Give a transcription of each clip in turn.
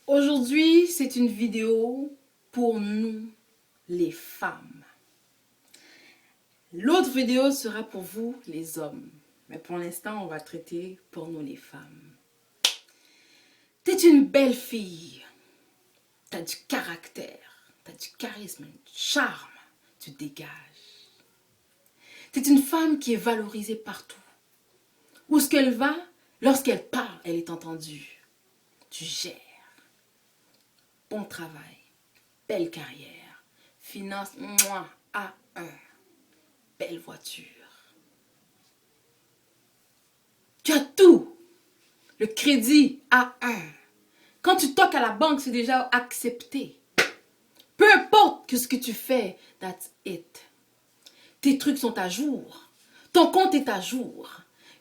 Aujourd'hui, c'est une vidéo pour nous, les femmes. L'autre vidéo sera pour vous, les hommes. Mais pour l'instant, on va traiter pour nous, les femmes. T'es une belle fille. T'as du caractère. T'as du charisme, du charme. Tu dégages. T'es une femme qui est valorisée partout. Où ce qu'elle va, lorsqu'elle parle, elle est entendue. Tu gères. Bon travail. Belle carrière. Finance, moi, A1. Belle voiture. Tu as tout. Le crédit A1. Quand tu toques à la banque, c'est déjà accepté. Peu importe que ce que tu fais, that's it. Tes trucs sont à jour. Ton compte est à jour.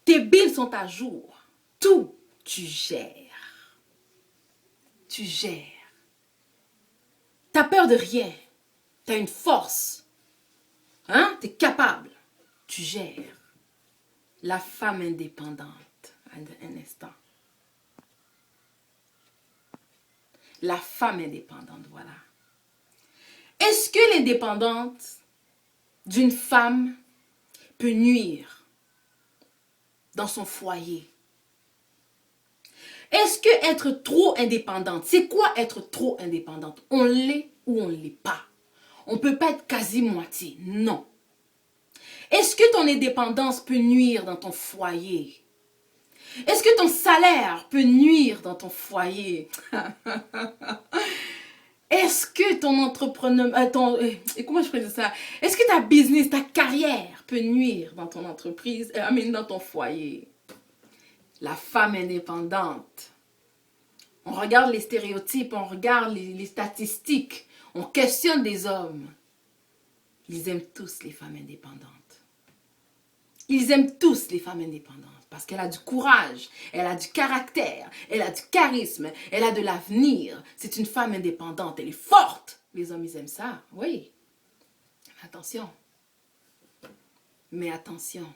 Tes bills sont à jour. Tout, tu gères. Tu gères. T'as peur de rien. T'as une force. Hein? T'es capable. Tu gères. La femme indépendante. Un instant. La femme indépendante, voilà. Est-ce que l'indépendance d'une femme peut nuire dans son foyer? Est-ce que être trop indépendante, c'est quoi être trop indépendante? On l'est ou on ne l'est pas. On ne peut pas être quasi-moitié, non. Est-ce que ton indépendance peut nuire dans ton foyer? Est-ce que ton salaire peut nuire dans ton foyer? Est-ce que ton entrepreneur, comment je présente ça? Est-ce que ta business, ta carrière peut nuire dans ton entreprise, dans ton foyer? La femme indépendante. On regarde les stéréotypes, on regarde les statistiques, on questionne des hommes. Ils aiment tous les femmes indépendantes. Ils aiment tous les femmes indépendantes parce qu'elle a du courage, elle a du caractère, elle a du charisme, elle a de l'avenir. C'est une femme indépendante, elle est forte. Les hommes, ils aiment ça, oui. Attention. Mais attention.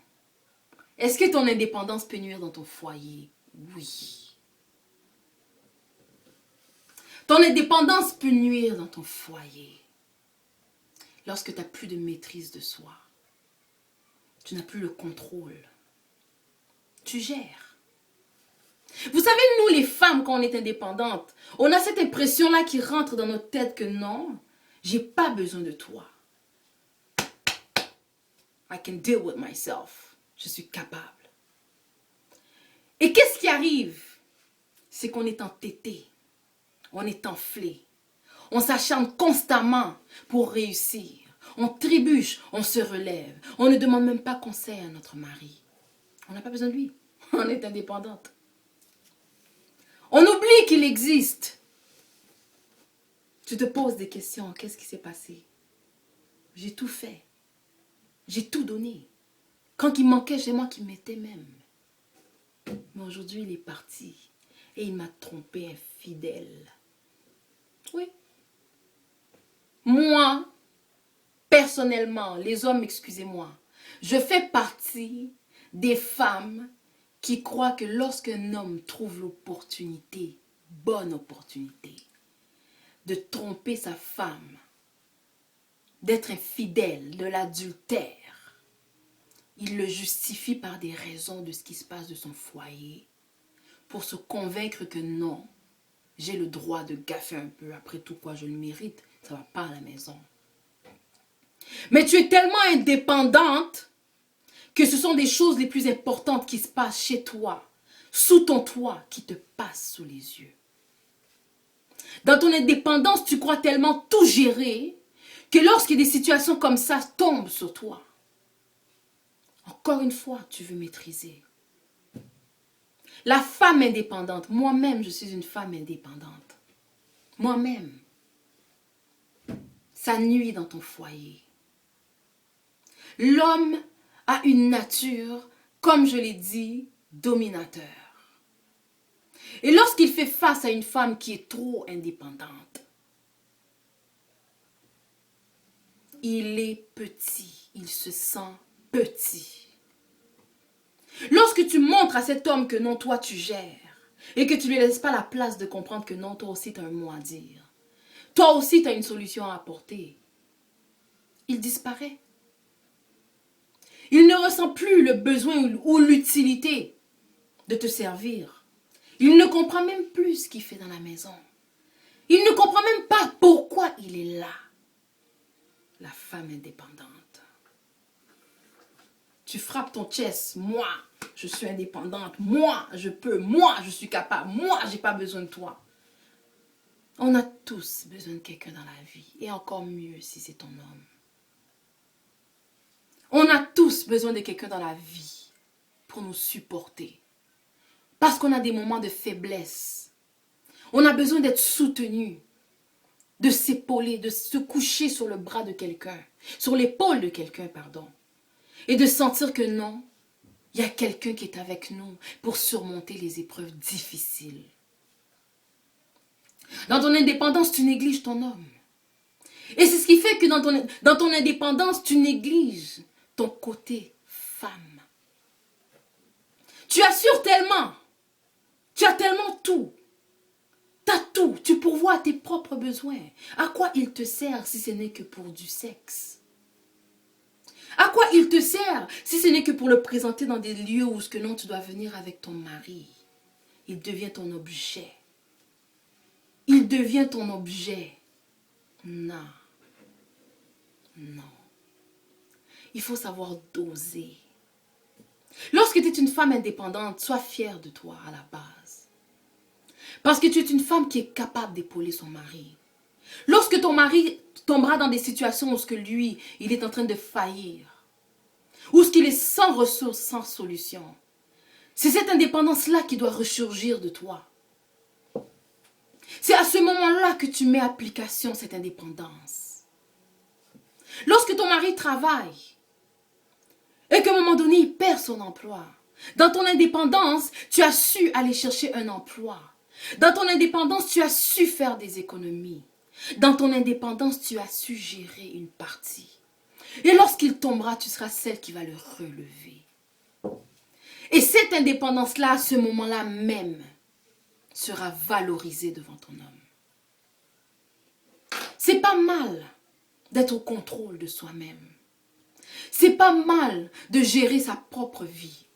Est-ce que ton indépendance peut nuire dans ton foyer? Oui. Ton indépendance peut nuire dans ton foyer. Lorsque tu n'as plus de maîtrise de soi. Tu n'as plus le contrôle. Tu gères. Vous savez, nous les femmes, quand on est indépendantes, on a cette impression-là qui rentre dans notre tête que non, j'ai pas besoin de toi. I can deal with myself. Je suis capable. Et qu'est-ce qui arrive? C'est qu'on est entêté. On est enflé. On s'acharne constamment pour réussir. On trébuche, on se relève. On ne demande même pas conseil à notre mari. On n'a pas besoin de lui. On est indépendante. On oublie qu'il existe. Tu te poses des questions. Qu'est-ce qui s'est passé? J'ai tout fait. J'ai tout donné. Quand il manquait, c'est moi qui mettais même. Mais aujourd'hui, il est parti. Et il m'a trompé, infidèle. Oui. Moi, personnellement, les hommes, excusez-moi, je fais partie des femmes qui croient que lorsqu'un homme trouve l'opportunité, bonne opportunité, de tromper sa femme, d'être infidèle, de l'adultère, il le justifie par des raisons de ce qui se passe de son foyer pour se convaincre que non, j'ai le droit de gaffer un peu, après tout quoi je le mérite, ça va pas à la maison. Mais tu es tellement indépendante que ce sont des choses les plus importantes qui se passent chez toi, sous ton toit, qui te passent sous les yeux. Dans ton indépendance, tu crois tellement tout gérer que lorsque des situations comme ça tombent sur toi, encore une fois, tu veux maîtriser. La femme indépendante, moi-même, je suis une femme indépendante. Moi-même, ça nuit dans ton foyer. L'homme a une nature, comme je l'ai dit, dominateur. Et lorsqu'il fait face à une femme qui est trop indépendante, il est petit, il se sent petit. Lorsque tu montres à cet homme que non, toi tu gères, et que tu ne lui laisses pas la place de comprendre que non, toi aussi tu as un mot à dire. Toi aussi tu as une solution à apporter. Il disparaît. Il ne ressent plus le besoin ou l'utilité de te servir. Il ne comprend même plus ce qu'il fait dans la maison. Il ne comprend même pas pourquoi il est là. La femme indépendante. Tu frappes ton chest. Moi, je suis indépendante. Moi, je peux. Moi, je suis capable. Moi, je n'ai pas besoin de toi. On a tous besoin de quelqu'un dans la vie. Et encore mieux si c'est ton homme. On a tous besoin de quelqu'un dans la vie pour nous supporter. Parce qu'on a des moments de faiblesse. On a besoin d'être soutenu, de s'épauler, de se coucher sur le bras de quelqu'un, sur l'épaule de quelqu'un, pardon. Et de sentir que non, il y a quelqu'un qui est avec nous pour surmonter les épreuves difficiles. Dans ton indépendance, tu négliges ton homme. Et c'est ce qui fait que dans ton indépendance, tu négliges ton côté femme. Tu assures tellement. Tu as tellement tout. Tu as tout. Tu pourvois à tes propres besoins. À quoi il te sert si ce n'est que pour du sexe? À quoi il te sert si ce n'est que pour le présenter dans des lieux où ce que non, tu dois venir avec ton mari? Il devient ton objet. Il devient ton objet. Non. Non. Il faut savoir doser. Lorsque tu es une femme indépendante, sois fière de toi à la base. Parce que tu es une femme qui est capable d'épauler son mari. Lorsque ton mari tombera dans des situations où ce que lui, il est en train de faillir, où ce qu'il est sans ressources, sans solution, c'est cette indépendance-là qui doit ressurgir de toi. C'est à ce moment-là que tu mets application cette indépendance. Lorsque ton mari travaille et qu'à un moment donné, il perd son emploi, dans ton indépendance, tu as su aller chercher un emploi. Dans ton indépendance, tu as su faire des économies. Dans ton indépendance, tu as su gérer une partie. Et lorsqu'il tombera, tu seras celle qui va le relever. Et cette indépendance-là, à ce moment-là même, sera valorisée devant ton homme. C'est pas mal d'être au contrôle de soi-même. C'est pas mal de gérer sa propre vie.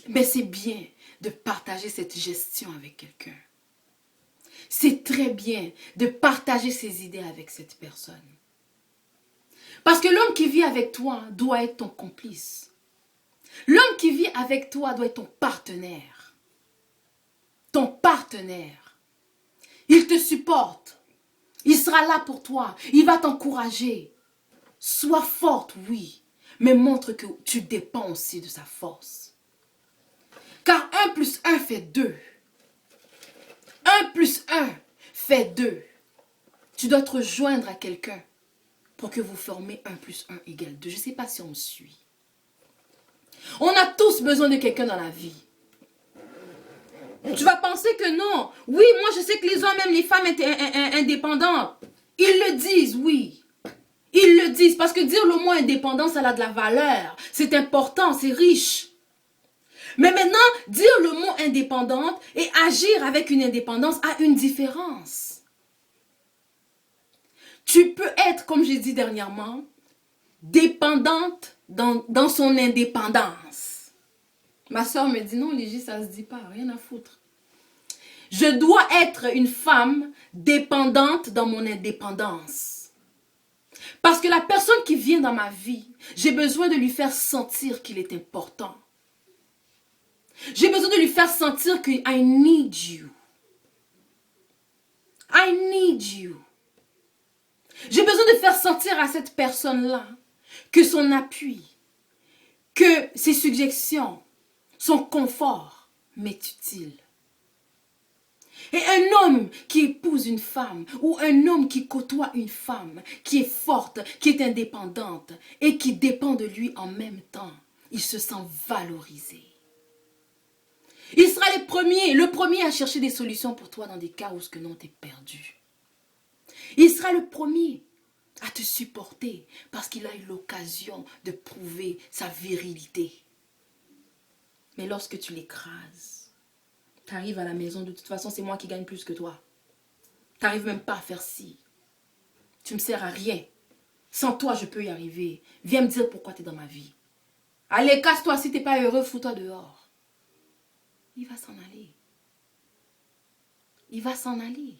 Mais c'est bien de partager cette gestion avec quelqu'un. C'est très bien de partager ses idées avec cette personne. Parce que l'homme qui vit avec toi doit être ton complice. L'homme qui vit avec toi doit être ton partenaire. Ton partenaire. Il te supporte. Il sera là pour toi. Il va t'encourager. Sois forte, oui. Mais montre que tu dépends aussi de sa force. Car 1 plus 1 fait 2. 1 plus 1 fait 2. Tu dois te rejoindre à quelqu'un pour que vous formez 1 plus 1 égale 2. Je ne sais pas si on me suit. On a tous besoin de quelqu'un dans la vie. Tu vas penser que non. Oui, moi je sais que les hommes, même les femmes indépendantes, ils le disent, oui. Ils le disent parce que dire le mot indépendant, ça a de la valeur. C'est important, c'est riche. Mais maintenant, dire le mot indépendante et agir avec une indépendance a une différence. Tu peux être, comme j'ai dit dernièrement, dépendante dans son indépendance. Ma soeur me dit, non, Légie, ça ne se dit pas, rien à foutre. Je dois être une femme dépendante dans mon indépendance. Parce que la personne qui vient dans ma vie, j'ai besoin de lui faire sentir qu'il est important. J'ai besoin de lui faire sentir que I need you. I need you. J'ai besoin de faire sentir à cette personne-là que son appui, que ses suggestions, son confort m'est utile. Et un homme qui épouse une femme ou un homme qui côtoie une femme qui est forte, qui est indépendante et qui dépend de lui en même temps, il se sent valorisé. Il sera le premier à chercher des solutions pour toi dans des cas où ce que non t'es perdu. Il sera le premier à te supporter parce qu'il a eu l'occasion de prouver sa virilité. Mais lorsque tu l'écrases, Tu arrives à la maison, de toute façon, c'est moi qui gagne plus que toi. Tu n'arrives même pas à faire ci. Tu me sers à rien. Sans toi, je peux y arriver. Viens me dire pourquoi tu es dans ma vie. Allez, casse-toi. Si tu n'es pas heureux, fous-toi dehors. Il va s'en aller. Il va s'en aller.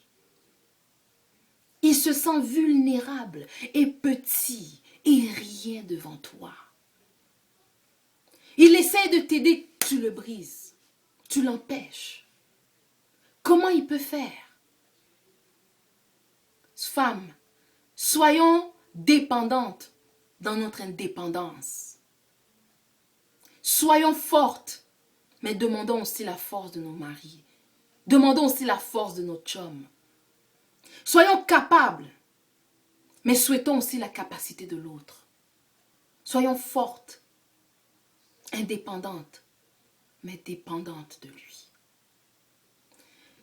Il se sent vulnérable et petit et rien devant toi. Il essaie de t'aider, tu le brises. Tu l'empêches. Comment il peut faire? Femme, soyons dépendantes dans notre indépendance. Soyons fortes, mais demandons aussi la force de nos maris. Demandons aussi la force de nos chums. Soyons capables, mais souhaitons aussi la capacité de l'autre. Soyons fortes, indépendantes, mais dépendantes de lui.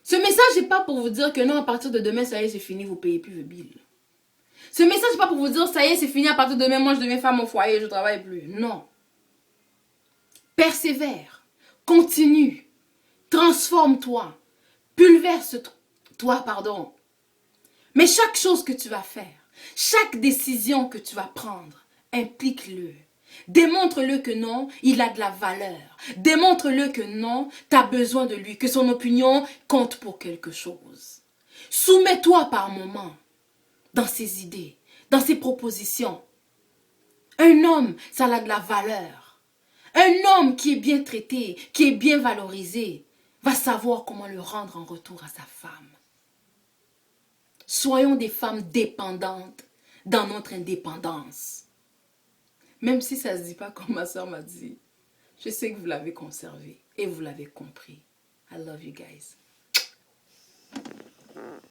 Ce message n'est pas pour vous dire que non, à partir de demain, ça y est, c'est fini, vous ne payez plus vos billes. Ce message n'est pas pour vous dire, ça y est, c'est fini, à partir de demain, moi, je deviens femme au foyer, je ne travaille plus. Non. Persévère, continue, transforme-toi, pulverse-toi, pardon. Mais chaque chose que tu vas faire, chaque décision que tu vas prendre, implique-le. Démontre-le que non, il a de la valeur. Démontre-le que non, tu as besoin de lui, que son opinion compte pour quelque chose. Soumets-toi par moment dans ses idées, dans ses propositions. Un homme, ça a de la valeur. Un homme qui est bien traité, qui est bien valorisé, va savoir comment le rendre en retour à sa femme. Soyons des femmes dépendantes dans notre indépendance. Même si ça ne se dit pas comme ma soeur m'a dit, je sais que vous l'avez conservé et vous l'avez compris. I love you guys.